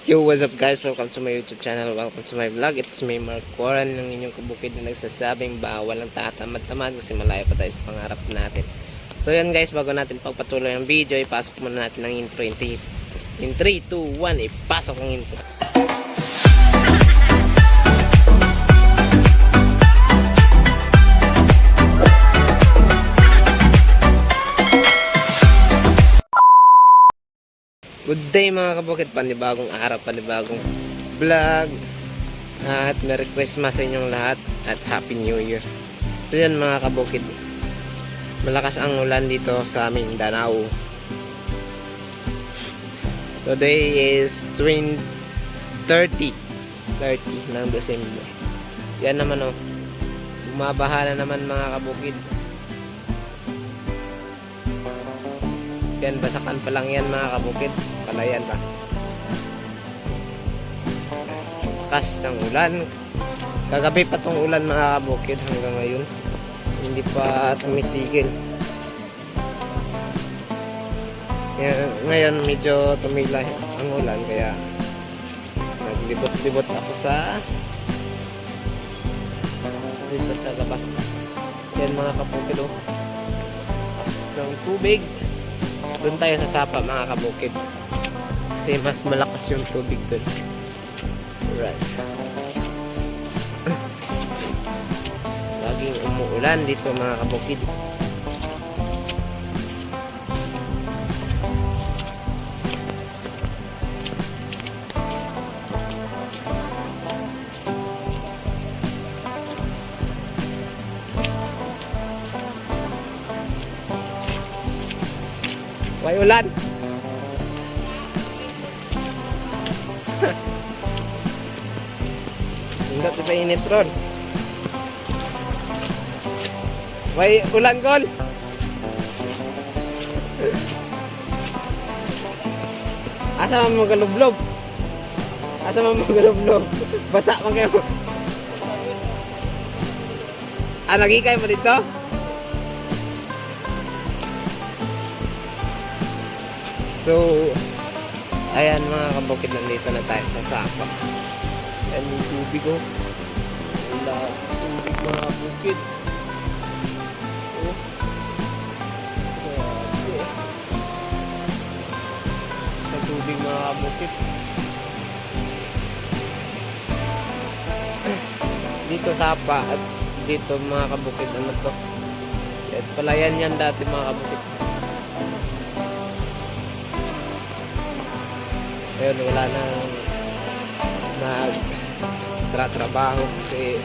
Yo, what's up guys? Welcome to my YouTube channel. Welcome to my vlog. It's me, Mark Warren, ng inyong kabukid na nagsasabing bawal ang tatamad-tamad kasi malayo pa tayo sa pangarap natin. So yan guys, bago natin pagpatuloy ang video, ipasok muna natin ang intro. In 3, 2, 1, ipasok ang intro. Good day mga kabukid, panibagong araw, panibagong vlog. At Merry Christmas sa inyong lahat at Happy New Year. So yan mga kabukid, malakas ang ulan dito sa amin, Danao. Today is 30 ng December. Yan naman oh, bumabaha na naman mga kabukid. Yan, basakan pa lang yan mga kabukid. Palayan pa. Lakas ng ulan. Kagabi pa tong ulan mga kabukid hanggang ngayon. Hindi pa tumitigil. Yan, ngayon medyo tumila ang ulan kaya naglibot-libot ako sa dito sa labas. Yan mga kabukid oh. Lakas ng tubig. Doon tayo sa sapa mga kabukid kasi mas malakas yung tubig doon. Right. Laging umuulan dito mga kabukid. May ulan. Hindi pa init ron. May ulan gol. Asa man magalublob? Asa man magalublob? Basa man kayo. Lagi kayo mo dito? So, ayan mga kabukid, nandito na tayo sa sapa. Ayan yung tubig oh. Wala tubig mga kabukid. Oh. Grabe. Sa tubig mga kabukid. Dito sapa at dito mga kabukid, ano to? At palayan yan dati mga kabukid. Ayun, wala nang nagtratrabaho kasi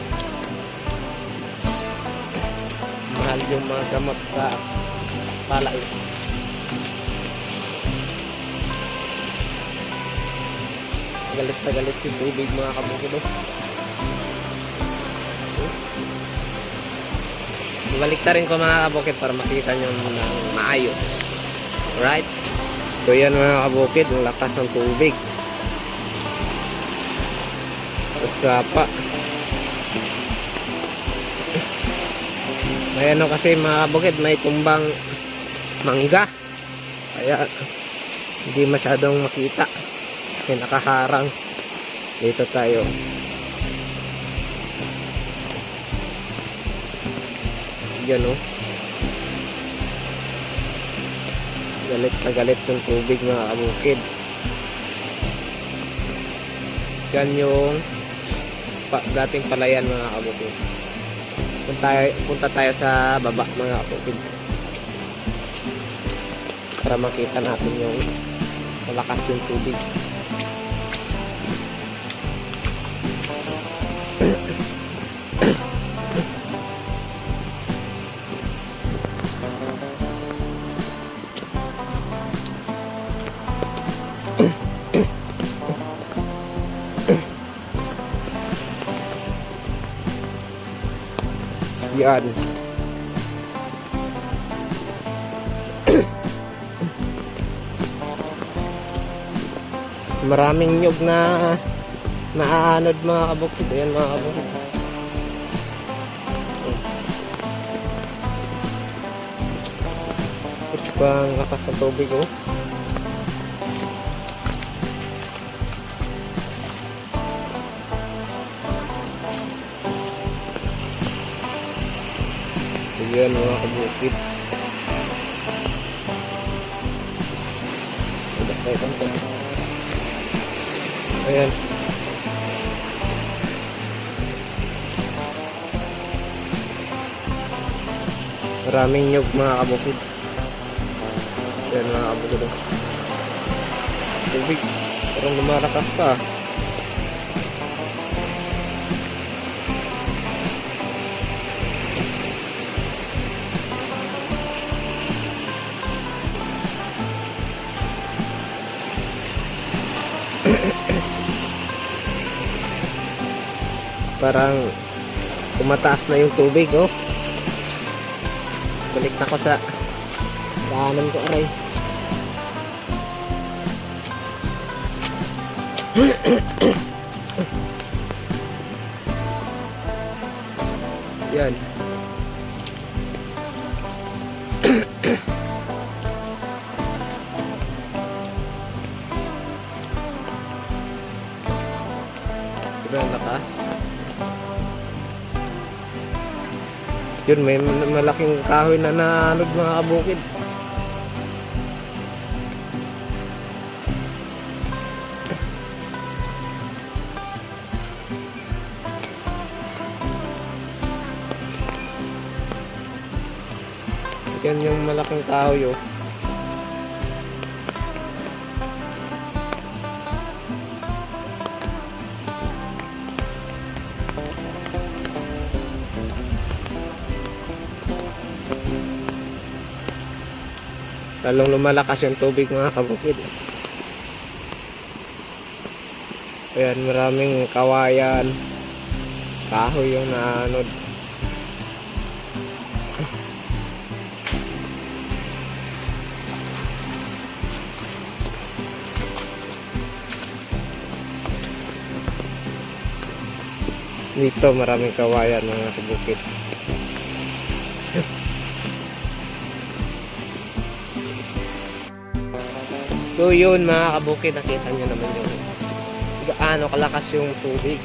mahal yung mga gamot sa palay. Galit na galit yung tubig mga kabukid. Ibalik na rin ko mga kabukid para makita nyo ng maayos. Right? So yan mga kabukid, ang lakas ng tubig sa sapa. May ano kasi mga kabukid, may tumbang mangga kaya hindi masyadong makita, may nakaharang. Dito tayo. Yan oh, galit na galit yung tubig mga kabukid. Yan yung dating palayan mga kabukid. Punta tayo sa baba mga kabukid para makita natin yung malakas yung tubig. Yan. Maraming nyug na naaanod mga kabukid. Ayan mga kabukid. Ito pa ang lakas ng tubig oh. Yan mga kabukid. Ayan. Maraming nyug mga kabukid. Ayan mga kabukid. Tubig. Parang lumalakas pa. Parang tumataas na yung tubig, oh. Balik na ko sa daanan ko, aray. Yan. Diba ang lakas? Yun, may malaking kahoy na naanod mga kabukid. Yan yung malaking kahoy, oh. Lalong lumalakas yung tubig mga kabukid. Ayan, maraming kawayan, kahoy yung naanod. Dito maraming kawayan mga kabukid. So yun mga kabukid, nakita nyo naman yung gaano kalakas yung tubig.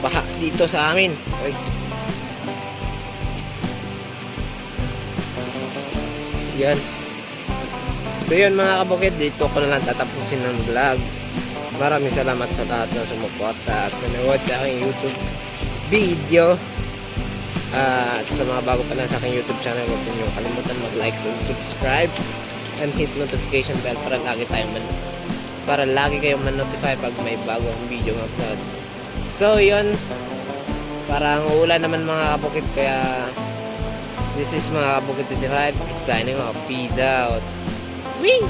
Baha dito sa amin. Ay. Yan. So yun mga kabukid, dito ko na lang tatapusin ng vlog. Maraming salamat sa lahat na sumuporta at nanood sa aking YouTube video. At sa mga bago pa lang sa aking YouTube channel, huwag niyo kalimutan mag-like and subscribe and hit notification bell para lagi kayong man-notify pag may bagong video upload. So yun, parang uulan naman mga kabukid, kaya this is mga kabukid 25 signing off. Peace out. Wee!